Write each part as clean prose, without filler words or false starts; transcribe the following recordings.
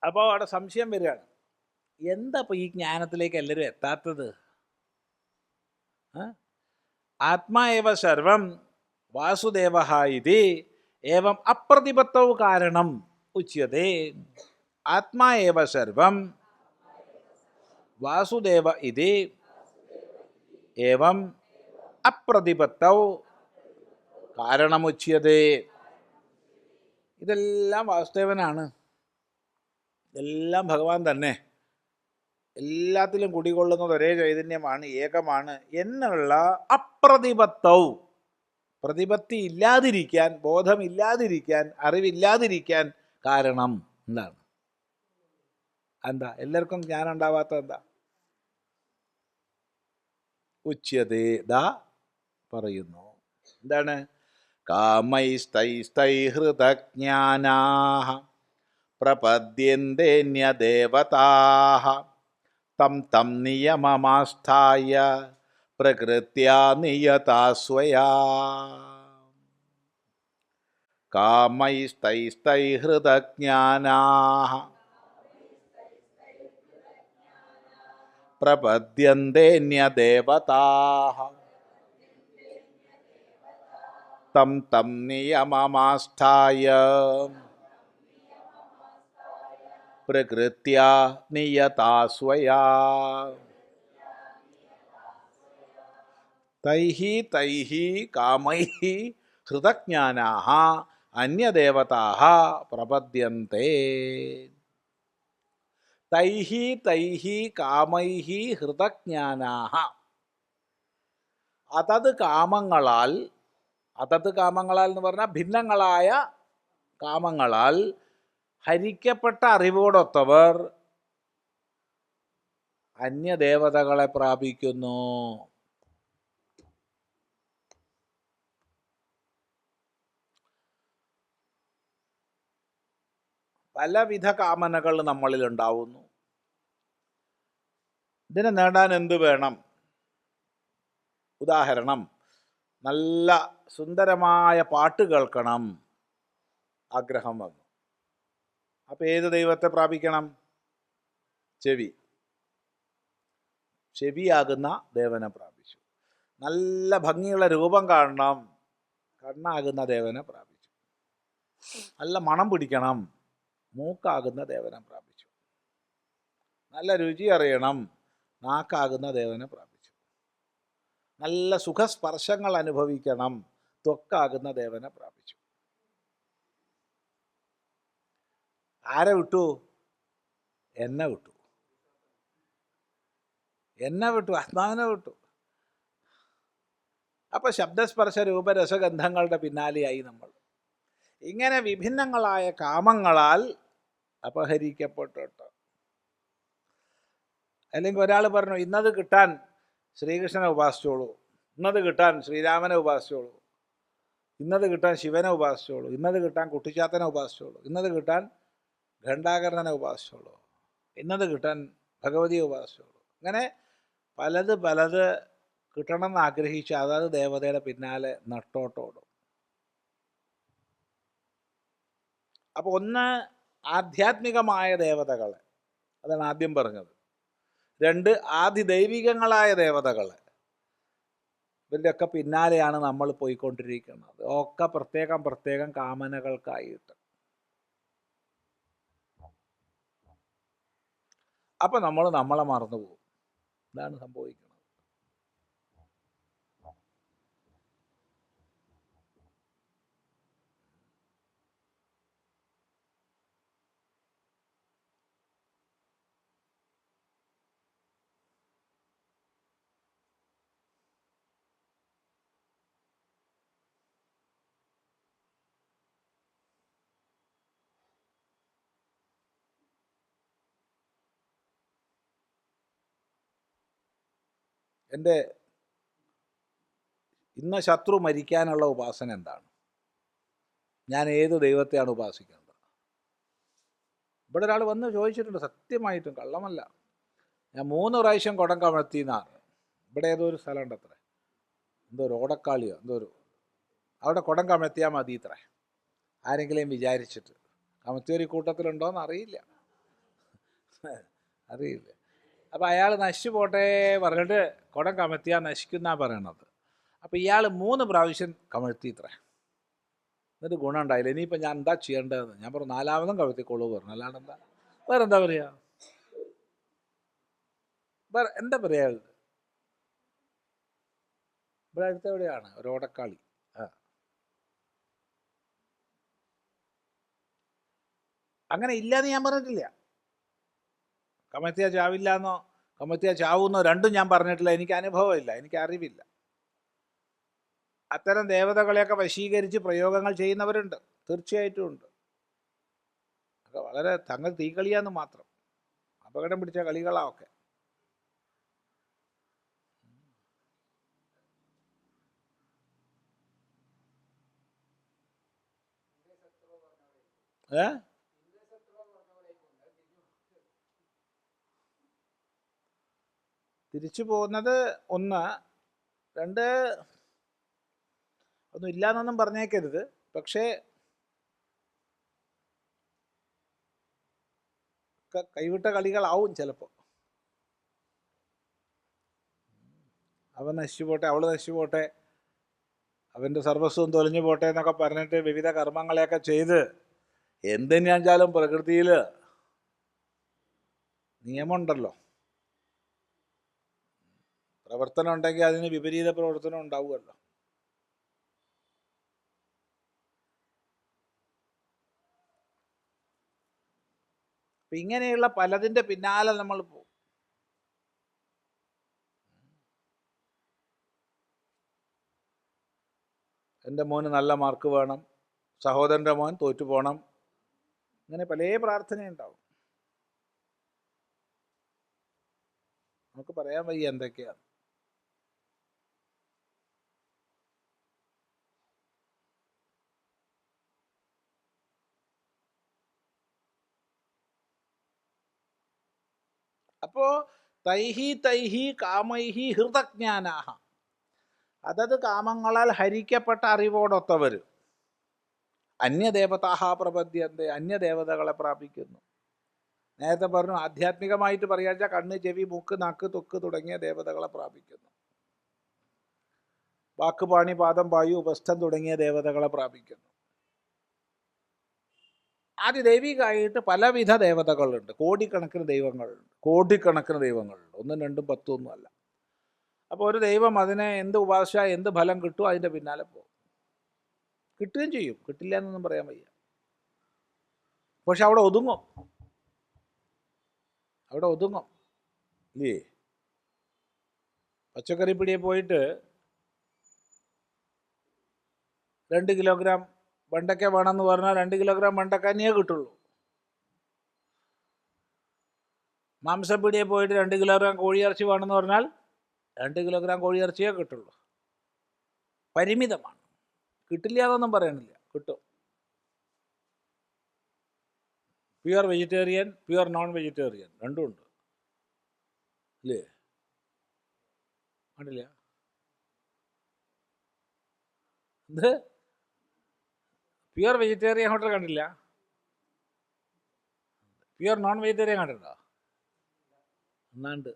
അപ്പോൾ അവിടെ സംശയം വരികയാണ്, എന്താ ഇപ്പോൾ ഈ ജ്ഞാനത്തിലേക്ക് എല്ലാവരും എത്താത്തത്? ആത്മാ ഏവ സർവം വാസുദേവ ഇതി ഏവം അപ്രതിപത്തൗ കാരണം ഉച്യതേ. ആത്മാ ഏവ സർവം വാസുദേവ ഇതി ഏവം അപ്രതിപത്തൗ കാരണമുച്യതേ. ഇതെല്ലാം വാസുദേവനാണ്, എല്ലാം ഭഗവാൻ തന്നെ, എല്ലാത്തിലും കുടികൊള്ളുന്നത് ഒരേ ചൈതന്യമാണ്, ഏകമാണ് എന്നുള്ള അപ്രതിപത്തൗ, പ്രതിപത്തി ഇല്ലാതിരിക്കാൻ, ബോധമില്ലാതിരിക്കാൻ, അറിവില്ലാതിരിക്കാൻ കാരണം എന്താണ്? എന്താ എല്ലാവർക്കും ജ്ഞാനം ഉണ്ടാവാത്ത എന്താ? ഉച്യതേ, ദാ പറയുന്നു. എന്താണ്? കാമൈസ്തൈസ്തൈഹൃതജ്ഞാനാഃ പ്രപദ്യന്തേന്യദേവതാഃ തം തം നിയമമാസ്ഥായ പ്രകൃത്യാ നിയതാ സ്വയാ. കാമൈസ്തൈസ്തൈഹൃതജ്ഞാനാഃ പ്രപദ്യന്തേന്യദേവതാഃ തം തം നിയമമാസ്ഥായ പ്രകൃത്യാ നിയതാ സ്വയാ. തൈഹി തൈഹി കാമൈഹി ഹൃതജ്ഞാനാഃ അന്യദേവതാഃ പ്രപദ്യന്തെ. തൈഹി തൈഹി കാമൈഹി ഹൃതജ്ഞാനാഃ, അതത് കാമങ്ങളാൽ, അതത് കാമങ്ങളാൽ എന്ന് പറഞ്ഞാൽ ഭിന്നങ്ങളായ കാമങ്ങളാൽ ഹരിക്കപ്പെട്ട അറിവോടൊത്തവർ അന്യദേവതകളെ പ്രാപിക്കുന്നു. പലവിധ കാമനകൾ നമ്മളിൽ ഉണ്ടാവുന്നു. ഇതിനെ നേടാൻ എന്ത് വേണം? ഉദാഹരണം, നല്ല സുന്ദരമായ പാട്ട് കേൾക്കണം, ആഗ്രഹം വന്നു. അപ്പം ഏത് ദൈവത്തെ പ്രാപിക്കണം? ചെവി, ചെവിയാകുന്ന ദേവനെ പ്രാപിച്ചു. നല്ല ഭംഗിയുള്ള രൂപം കാണണം, കണ്ണാകുന്ന ദേവനെ പ്രാപിച്ചു. നല്ല മണം പിടിക്കണം, മൂക്കാകുന്ന ദേവനെ പ്രാപിച്ചു. നല്ല രുചി അറിയണം, നാക്കാകുന്ന ദേവനെ പ്രാപിച്ചു. നല്ല സുഖസ്പർശങ്ങൾ അനുഭവിക്കണം, ത്വക്കാകുന്ന ദേവനെ പ്രാപിച്ചു. ആരെ വിട്ടു? എന്നെ വിട്ടു, എന്നെ വിട്ടു, ആത്മാവിനെ വിട്ടു. അപ്പൊ ശബ്ദസ്പർശ രൂപരസഗന്ധങ്ങളുടെ പിന്നാലെയായി നമ്മൾ. ഇങ്ങനെ വിഭിന്നങ്ങളായ കാമങ്ങളാൽ അപഹരിക്കപ്പെട്ടിട്ട്, അല്ലെങ്കിൽ ഒരാൾ പറഞ്ഞു ഇന്നത് കിട്ടാൻ ശ്രീകൃഷ്ണനെ ഉപാസിച്ചോളൂ, ഇന്നത് കിട്ടാൻ ശ്രീരാമനെ ഉപാസിച്ചോളൂ, ഇന്നത് കിട്ടാൻ ശിവനെ ഉപാസിച്ചോളൂ, ഇന്നത് കിട്ടാൻ കുട്ടിച്ചാത്തനെ ഉപാസിച്ചോളൂ, ഇന്നത് കിട്ടാൻ ഘണ്ടാകർണനെ ഉപാസിച്ചോളൂ, ഇന്നത് കിട്ടാൻ ഭഗവതിയെ ഉപാസിച്ചോളൂ. അങ്ങനെ പലത് പലത് കിട്ടണമെന്ന് ആഗ്രഹിച്ച് അതാത് ദേവതയുടെ പിന്നാലെ നട്ടോട്ടോടും. അപ്പോൾ ഒന്ന് ആധ്യാത്മികമായ ദേവതകളെ, അതാണ് ആദ്യം പറഞ്ഞത്. രണ്ട് ആദിദൈവികങ്ങളായ ദേവതകളെ, ഇവരുടെയൊക്കെ പിന്നാലെയാണ് നമ്മൾ പോയിക്കൊണ്ടിരിക്കുന്നത്. ഒക്കെ പ്രത്യേകം പ്രത്യേകം കാമനകൾക്കായിട്ട്. അപ്പം നമ്മൾ നമ്മളെ മറന്നു പോകും. ഇതാണ് സംഭവിക്കുന്നത്. എൻ്റെ ഇന്ന് ശത്രു മരിക്കാനുള്ള ഉപാസന എന്താണ്? ഞാൻ ഏത് ദൈവത്തെയാണ് ഉപാസിക്കേണ്ടത്? ഇവിടെ ഒരാൾ വന്ന് ചോദിച്ചിട്ടുണ്ട്, സത്യമായിട്ടും കള്ളമല്ല. ഞാൻ 3 പ്രാവശ്യം കുടം കമഴ്ത്തിയെന്നാണ്. ഇവിടെ ഏതോ ഒരു സ്ഥലമുണ്ട് അത്ര, എന്തോ ഒരു ഓടക്കാളിയോ എന്തോ ഒരു, അവിടെ കുടം കമഴ്ത്തിയാൽ മതി ഇത്ര, ആരെങ്കിലും വിചാരിച്ചിട്ട്. കമഴ്ത്തിയൊരു കൂട്ടത്തിലുണ്ടോയെന്ന് അറിയില്ല. അറിയില്ല. അപ്പം അയാൾ നശിച്ചു പോട്ടെ പറഞ്ഞിട്ട് കുടം കമഴ്ത്തിയാൽ നശിക്കുന്നാണ് പറയണത്. അപ്പം ഇയാൾ 3 പ്രാവശ്യം കമഴ്ത്തി ഇത്ര. എന്നിട്ട് ഗുണം ഉണ്ടായില്ല. ഇനിയിപ്പോൾ ഞാൻ എന്താ ചെയ്യേണ്ടതെന്ന് ഞാൻ പറഞ്ഞു 4-മതും കമഴ്ത്തിക്കോളൂ പറഞ്ഞു. അല്ലാണ്ട് എന്താ വേറെന്താ പറയുക, വേറെ എന്താ പറയുക. ഇവിടെ അടുത്ത് എവിടെയാണ് ഒരു ഓടക്കാളി. അങ്ങനെ ഇല്ലയെന്ന് ഞാൻ പറഞ്ഞിട്ടില്ല. കമഴ്ത്തിയാൽ ചാവില്ല എന്നോ കമഴ്ത്തിയാൽ ചാവുന്നോ രണ്ടും ഞാൻ പറഞ്ഞിട്ടില്ല. എനിക്ക് അനുഭവമില്ല, എനിക്ക് അറിവില്ല. അത്തരം ദേവതകളെയൊക്കെ വശീകരിച്ച് പ്രയോഗങ്ങൾ ചെയ്യുന്നവരുണ്ട്, തീർച്ചയായിട്ടും ഉണ്ട്. ഒക്കെ വളരെ തങ്ങൾ തീക്കളിയാന്ന് മാത്രം. അപകടം പിടിച്ച കളികളാവൊക്കെ. തിരിച്ചു പോകുന്നത് 1. 2 ഒന്നും ഇല്ലയെന്നൊന്നും പറഞ്ഞേക്കരുത്. പക്ഷേ കൈവിട്ട കളികളാവും ചിലപ്പോൾ. അവൻ നശിച്ചു പോട്ടെ, അവൾ നശിച്ചു പോട്ടെ, അവൻ്റെ സർവസ്വം തൊലഞ്ഞു പോട്ടെ എന്നൊക്കെ പറഞ്ഞിട്ട് വിവിധ കർമ്മങ്ങളെയൊക്കെ ചെയ്ത് എന്തിനാച്ചാലും പ്രകൃതിയിൽ നിയമമുണ്ടല്ലോ. പ്രവർത്തനം ഉണ്ടെങ്കിൽ അതിന് വിപരീത പ്രവർത്തനം ഉണ്ടാവുമല്ലോ. അപ്പം ഇങ്ങനെയുള്ള പലതിൻ്റെ പിന്നാലെ നമ്മൾ പോകും. എൻ്റെ മോന് നല്ല മാർക്ക് വേണം, സഹോദരൻ്റെ മോൻ തോറ്റു പോകണം, ഇങ്ങനെ പല പ്രാർത്ഥനയുണ്ടാവും. നമുക്ക് പറയാൻ വയ്യ എന്തൊക്കെയാണ്. അപ്പോൾ തൈഹി കാമൈഹി ഹൃതജ്ഞാനാഹ, അതത് കാമങ്ങളാൽ ഹരിക്കപ്പെട്ട അറിവോടൊത്തവർ അന്യദേവതാഹ പ്രപദ്യന്തെ, അന്യദേവതകളെ പ്രാപിക്കുന്നു. നേരത്തെ പറഞ്ഞു ആധ്യാത്മികമായിട്ട് പറയാച്ചാൽ കണ്ണ്, ചെവി, മൂക്ക്, നാക്ക്, ത്വക്ക് തുടങ്ങിയ ദേവതകളെ പ്രാപിക്കുന്നു. വാക്ക്, പാണി, പാദം, വായു, ഉപസ്ഥം തുടങ്ങിയ ദേവതകളെ പ്രാപിക്കുന്നു. ആദ്യ ദൈവികമായിട്ട് പലവിധ ദേവതകളുണ്ട്, കോടിക്കണക്കിന് ദൈവങ്ങളുണ്ട്. 1, 2, 10 ഒന്നുമല്ല. അപ്പോൾ ഒരു ദൈവം അതിനെ എന്ത് ഉപാസ എന്ത് ഫലം കിട്ടും അതിൻ്റെ പിന്നാലെ പോകും. കിട്ടുകയും ചെയ്യും, കിട്ടില്ല എന്നൊന്നും പറയാൻ വയ്യ. പക്ഷെ അവിടെ ഒതുങ്ങും ഇല്ലേ. പച്ചക്കറിപ്പിടിയെ പോയിട്ട് 2 കിലോഗ്രാം വെണ്ടയ്ക്ക വേണമെന്ന് പറഞ്ഞാൽ 2 കിലോഗ്രാം വെണ്ടയ്ക്ക തന്നെയേ കിട്ടുള്ളൂ. മാംസപ്പിടിയെ പോയിട്ട് 2 കിലോഗ്രാം കോഴിയിറച്ചി വേണമെന്ന് പറഞ്ഞാൽ 2 കിലോഗ്രാം കോഴിയിറച്ചിയേ കിട്ടുള്ളൂ. പരിമിതമാണ്, കിട്ടില്ല എന്നൊന്നും പറയണില്ല, കിട്ടും. Pure vegetarian, pure non vegetarian രണ്ടും ഉണ്ട് അല്ലേ. കണ്ടില്ല ഇത് പ്യുവർ വെജിറ്റേറിയൻ ഹോട്ടൽ കണ്ടില്ല, പ്യുവർ നോൺ വെജിറ്റേറിയൻ കണ്ടിട്ടുണ്ടോ? എന്നാണ്ട്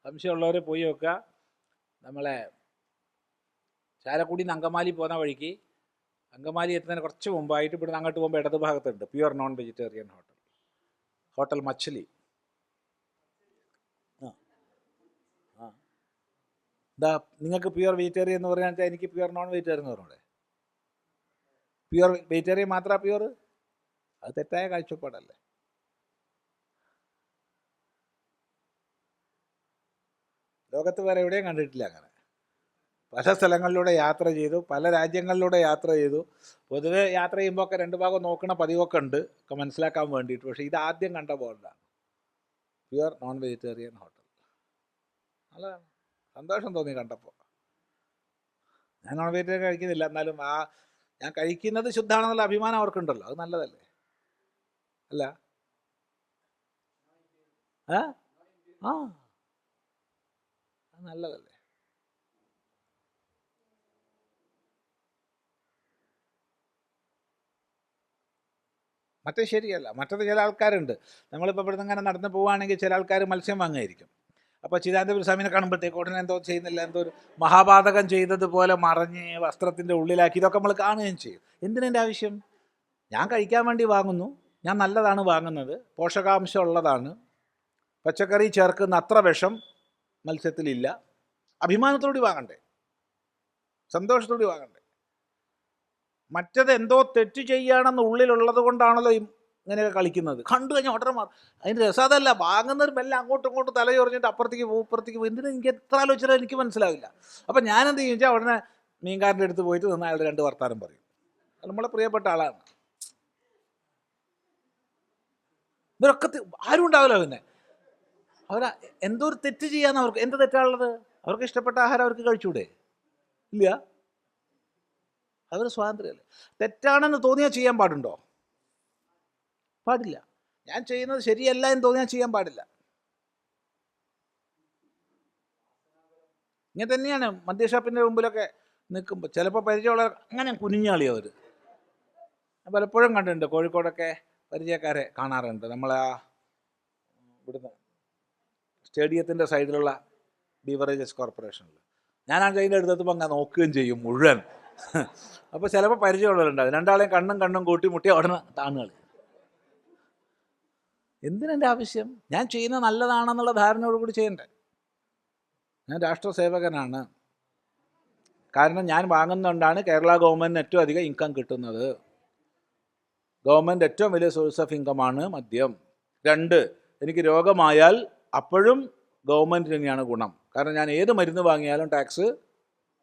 സംശയമുള്ളവർ പോയി നോക്കുക. നമ്മളെ ചാലക്കുടി നിന്ന് അങ്കമാലി പോകുന്ന വഴിക്ക്, അങ്കമാലി എത്തുന്നതിന് കുറച്ച് മുമ്പായിട്ട് ഇവിടുന്ന് അങ്ങോട്ട് പോകുമ്പോൾ ഇടത് ഭാഗത്തുണ്ട് പ്യുവർ നോൺ വെജിറ്റേറിയൻ ഹോട്ടൽ മച്ഛലി. എന്താ നിങ്ങൾക്ക് പ്യുവർ വെജിറ്റേറിയൻ എന്ന് പറയാൻ വെച്ചാൽ എനിക്ക് പ്യുവർ നോൺ വെജിറ്റേറിയൻ എന്ന് പറഞ്ഞൂടെ? പ്യുവർ വെജിറ്റേറിയൻ മാത്രമാണ് പ്യുവർ? അത് തെറ്റായ കാഴ്ചപ്പാടല്ലേ. ലോകത്ത് വേറെ എവിടെയും കണ്ടിട്ടില്ല അങ്ങനെ. പല സ്ഥലങ്ങളിലൂടെ യാത്ര ചെയ്തു, പല രാജ്യങ്ങളിലൂടെ യാത്ര ചെയ്തു. പൊതുവെ യാത്ര ചെയ്യുമ്പോൾ ഒക്കെ 2 ഭാഗം നോക്കണ പതിവൊക്കെ ഉണ്ട്, ഒക്കെ മനസ്സിലാക്കാൻ വേണ്ടിയിട്ട്. പക്ഷേ ഇത് ആദ്യം കണ്ട ബോർഡാണ് പ്യുവർ നോൺ വെജിറ്റേറിയൻ ഹോട്ടൽ. നല്ല സന്തോഷം തോന്നി കണ്ടപ്പോൾ. ഞാൻ നോൺ വെജിറ്റേറിയൻ കഴിക്കുന്നില്ല, എന്നാലും ഞാൻ കഴിക്കുന്നത് ശുദ്ധമാണെന്നുള്ള അഭിമാനം അവർക്കുണ്ടല്ലോ, അത് നല്ലതല്ലേ. അല്ല അത് നല്ലതല്ലേ. മറ്റേ ശരിയല്ല. മറ്റത് ചില ആൾക്കാരുണ്ട്, നമ്മളിപ്പോൾ ഇവിടുന്ന് ഇങ്ങനെ നടന്ന് പോവുകയാണെങ്കിൽ ചില ആൾക്കാർ മത്സ്യം വാങ്ങുമായിരിക്കും. അപ്പോൾ ചിദാനന്ദപുരി സ്വാമിനെ കാണുമ്പോഴത്തേക്ക് ഉടനെ എന്തോ ചെയ്യുന്നില്ല, എന്തോ ഒരു മഹാപാതകം ചെയ്തതുപോലെ മറഞ്ഞ് വസ്ത്രത്തിൻ്റെ ഉള്ളിലാക്കി, ഇതൊക്കെ നമ്മൾ കാണുകയും ചെയ്യും. എന്തിനെൻ്റെ ആവശ്യം? ഞാൻ കഴിക്കാൻ വേണ്ടി വാങ്ങുന്നു, ഞാൻ നല്ലതാണ് വാങ്ങുന്നത്, പോഷകാംശം ഉള്ളതാണ്, പച്ചക്കറി ചേർക്കുന്ന അത്ര വിഷം മത്സ്യത്തിലില്ല. അഭിമാനത്തോടെ വാങ്ങണ്ടേ, സന്തോഷത്തോടെ വാങ്ങണ്ടേ. മറ്റത് എന്തോ തെറ്റ് ചെയ്യുകയാണെന്ന് ഉള്ളിലുള്ളത് കൊണ്ടാണല്ലോ ഇങ്ങനെയൊക്കെ കളിക്കുന്നത്. കണ്ടു കഴിഞ്ഞാൽ ഉടനെ മാറും. അതിൻ്റെ രസം അതല്ല, വാങ്ങുന്നൊരു മെല്ലെ അങ്ങോട്ടും ഇങ്ങോട്ടും തല ചൊറിഞ്ഞിട്ട് അപ്പുറത്തേക്ക് പോകും ഇപ്പുറത്തേക്ക് പോകും. എന്തിനാ എനിക്ക് എത്ര ആലോചിച്ചാലും എനിക്ക് മനസ്സിലാവില്ല. അപ്പം ഞാനെന്ത് ചെയ്യും വെച്ചാൽ ഉടനെ മീൻകാരൻ്റെ അടുത്ത് പോയിട്ട് നിന്ന് അയാളുടെ 2 വർത്താനം പറയും. നമ്മളെ പ്രിയപ്പെട്ട ആളാണ്. ഇവരൊക്കെ ആരും ഉണ്ടാവില്ല. പിന്നെ അവർ എന്തോ ഒരു തെറ്റ് ചെയ്യാന്ന് അവർക്ക്. എന്ത് തെറ്റാണുള്ളത്? അവർക്ക് ഇഷ്ടപ്പെട്ട ആഹാരം അവർക്ക് കഴിച്ചൂടെ? ഇല്ല. അവർ സ്വാതന്ത്ര്യമല്ലേ. തെറ്റാണെന്ന് തോന്നിയാൽ ചെയ്യാൻ പാടുണ്ടോ? പാടില്ല. ഞാൻ ചെയ്യുന്നത് ശരിയല്ല എന്ന് തോന്നിയാൽ ചെയ്യാൻ പാടില്ല. ഇങ്ങനെ തന്നെയാണ് മദ്യഷാപ്പിൻ്റെ മുമ്പിലൊക്കെ നിൽക്കുമ്പോൾ ചിലപ്പോൾ പരിചയമുള്ള അങ്ങനെ കുനിഞ്ഞാളി അവർ. പലപ്പോഴും കണ്ടിട്ടുണ്ട്, കോഴിക്കോടൊക്കെ പരിചയക്കാരെ കാണാറുണ്ട്. നമ്മളെ ഇവിടുന്ന് സ്റ്റേഡിയത്തിൻ്റെ സൈഡിലുള്ള ബീവറേജസ് കോർപ്പറേഷനിൽ ഞാനാണെങ്കിൽ അതിൻ്റെ അടുത്തെത്തുമ്പോൾ അങ്ങനെ നോക്കുകയും ചെയ്യും മുഴുവൻ. അപ്പോൾ ചിലപ്പോൾ പരിചയമുള്ളവരുണ്ടാവും. 2 ആളെയും കണ്ണും കൂട്ടി മുട്ടിയ ഉടനെ താണുകൾ. എന്തിനെൻ്റെ ആവശ്യം? ഞാൻ ചെയ്യുന്നത് നല്ലതാണെന്നുള്ള ധാരണയോടുകൂടി ചെയ്യണ്ടേ. ഞാൻ രാഷ്ട്രസേവകനാണ്, കാരണം ഞാൻ വാങ്ങുന്നതുകൊണ്ടാണ് കേരള ഗവൺമെൻറ്റിന് ഏറ്റവും അധികം ഇൻകം കിട്ടുന്നത്. ഗവൺമെൻറ് ഏറ്റവും വലിയ സോഴ്സ് ഓഫ് ഇൻകമാണ് മദ്യം. 2, എനിക്ക് രോഗമായാൽ അപ്പോഴും ഗവൺമെൻറ് തന്നെയാണ് ഗുണം, കാരണം ഞാൻ ഏത് മരുന്ന് വാങ്ങിയാലും ടാക്സ്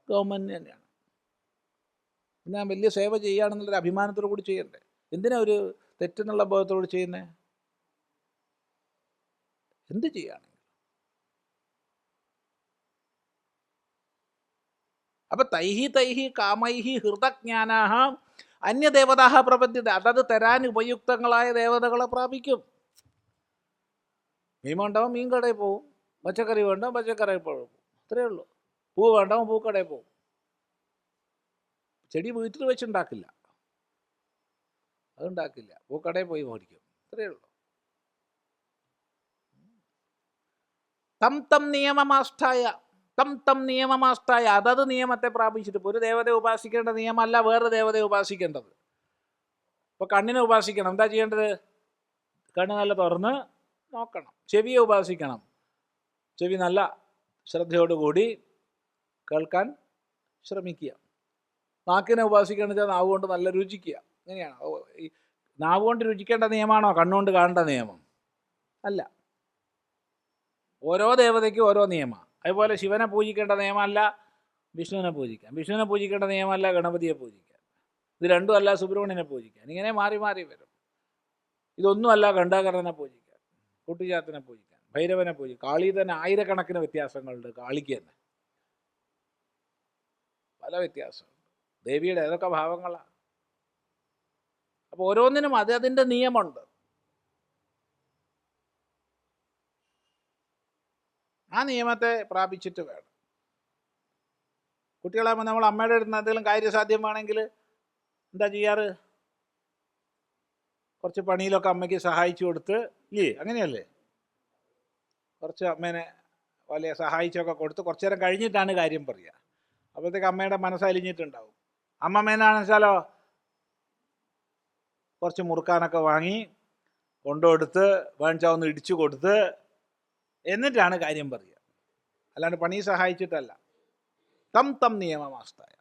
ഗവൺമെൻറ് തന്നെയാണ്. ഞാൻ വലിയ സേവ ചെയ്യുകയാണെന്നുള്ളൊരു അഭിമാനത്തോടു കൂടി ചെയ്യണ്ടേ. എന്തിനാ ഒരു തെറ്റെന്നുള്ള ബോധത്തോട് ചെയ്യുന്നത്? എന്ത് ചെയ്യുകയാണെങ്കിൽ. അപ്പം തൈഹി കാമൈഹി ഹൃതജ്ഞാനാഹ അന്യദേവതാഹ പ്രപദ്യത. അതത് തരാൻ ഉപയുക്തങ്ങളായ ദേവതകളെ പ്രാപിക്കും. മീൻ വേണ്ടവൻ മീൻ കടയിൽ പോവും, പച്ചക്കറി വേണ്ടവൻ പച്ചക്കറിയിൽ പോകും. അത്രയേ ഉള്ളൂ. പൂ വേണ്ടവൻ പൂക്കടയിൽ പോവും. ചെടി വീട്ടിൽ വെച്ചുണ്ടാക്കില്ല, അതുണ്ടാക്കില്ല, പൂക്കടയിൽ പോയി മേടിക്കും. അത്രയേ ഉള്ളൂ. തം നിയമമാഷ്ടായ അതത് നിയമത്തെ പ്രാപിച്ചിട്ട്. ഇപ്പോൾ ഒരു ദേവതയെ ഉപാസിക്കേണ്ട നിയമമല്ല വേറെ ദേവതയെ ഉപാസിക്കേണ്ടത്. ഇപ്പോൾ കണ്ണിനെ ഉപാസിക്കണം, എന്താ ചെയ്യേണ്ടത്? കണ്ണ് നല്ല തുറന്ന് നോക്കണം. ചെവിയെ ഉപാസിക്കണം, ചെവി നല്ല ശ്രദ്ധയോടുകൂടി കേൾക്കാൻ ശ്രമിക്കുക. നാക്കിനെ ഉപാസിക്കേണ്ടത് നാവ് കൊണ്ട് നല്ല രുചിക്കുക. ഇങ്ങനെയാണ്. ഈ നാവ് കൊണ്ട് രുചിക്കേണ്ട നിയമമാണോ കണ്ണുകൊണ്ട് കാണേണ്ട നിയമം? അല്ല. ഓരോ ദേവതയ്ക്കും ഓരോ നിയമമാണ്. അതുപോലെ ശിവനെ പൂജിക്കേണ്ട നിയമമല്ല വിഷ്ണുവിനെ പൂജിക്കാൻ, വിഷ്ണുവിനെ പൂജിക്കേണ്ട നിയമമല്ല ഗണപതിയെ പൂജിക്കാൻ, ഇത് രണ്ടുമല്ല സുബ്രഹ്മണ്യനെ പൂജിക്കാൻ. ഇങ്ങനെ മാറി മാറി വരും. ഇതൊന്നുമല്ല ഘണ്ടാകരനെ പൂജിക്കാൻ, കുട്ടിച്ചാത്തനെ പൂജിക്കാൻ, ഭൈരവനെ പൂജിക്കാൻ. കാളി തന്നെ ആയിരക്കണക്കിന് വ്യത്യാസങ്ങളുണ്ട്. കാളിക്ക് തന്നെ പല വ്യത്യാസമുണ്ട്. ദേവിയുടെ ഏതൊക്കെ ഭാവങ്ങളാണ്. അപ്പോൾ ഓരോന്നിനും അതിൻ്റെ നിയമമുണ്ട്. ആ നിയമത്തെ പ്രാപിച്ചിട്ട് വേണം. കുട്ടികളാകുമ്പോൾ നമ്മൾ അമ്മയുടെ അടുത്ത് എന്തെങ്കിലും കാര്യസാധ്യമാണെങ്കിൽ എന്താ ചെയ്യാറ്? കുറച്ച് പണിയിലൊക്കെ അമ്മയ്ക്ക് സഹായിച്ചു കൊടുത്ത്, ഇല്ലേ? അങ്ങനെയല്ലേ? കുറച്ച് അമ്മേനെ വലിയ സഹായിച്ചൊക്കെ കൊടുത്ത് കുറച്ചു നേരം കഴിഞ്ഞിട്ടാണ് കാര്യം പറയുക. അപ്പോഴത്തേക്ക് അമ്മയുടെ മനസ്സലിഞ്ഞിട്ടുണ്ടാവും. അമ്മമ്മേനാണെന്ന് വെച്ചാലോ കുറച്ച് മുറുക്കാനൊക്കെ വാങ്ങി കൊണ്ടുകൊടുത്ത് വേണിച്ചാൽ ഇടിച്ചു കൊടുത്ത് എന്നിട്ടാണ് കാര്യം പറയുക, അല്ലാണ്ട് പണി സഹായിച്ചിട്ടല്ല. തം നിയമമാസ്തായ.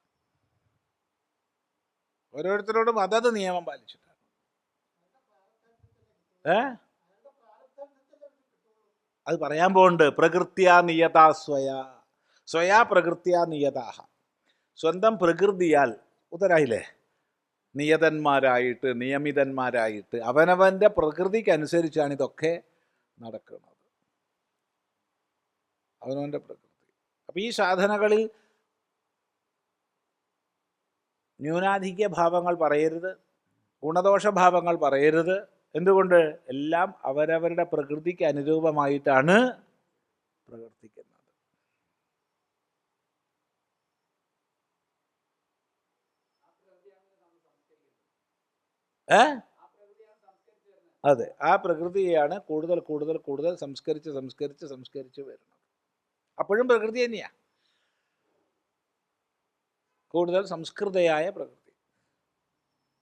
ഓരോരുത്തരോടും അതത് നിയമം പാലിച്ചിട്ടാണ്. അത് പറയാൻ പോകുന്നുണ്ട്. പ്രകൃത്യാ നിയതാ സ്വയാ പ്രകൃത്യാ നിയതാഹ. സ്വന്തം പ്രകൃതിയാൽ ഉത്തരായില്ലേ? നിയതന്മാരായിട്ട് നിയമിതന്മാരായിട്ട് അവനവൻ്റെ പ്രകൃതിക്കനുസരിച്ചാണ് ഇതൊക്കെ നടക്കുന്നത്. അവനവൻ്റെ പ്രകൃതി. അപ്പം ഈ സാധനകളിൽ ന്യൂനാധിക്യ ഭാവങ്ങൾ പറയരുത്, ഗുണദോഷഭാവങ്ങൾ പറയരുത്. എന്തുകൊണ്ട്? എല്ലാം അവരവരുടെ പ്രകൃതിക്ക് അനുരൂപമായിട്ടാണ് പ്രവർത്തിക്കുന്നത്. അതെ, ആ പ്രകൃതിയെയാണ് കൂടുതൽ കൂടുതൽ കൂടുതൽ സംസ്കരിച്ച് വരുന്നത്. അപ്പോഴും പ്രകൃതി തന്നെയാണ്, കൂടുതൽ സംസ്കൃതയായ പ്രകൃതി.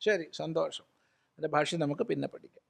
ശരി, സന്തോഷം. അതിൻ്റെ ഭാഷ നമുക്ക് പിന്നെ പഠിക്കാം.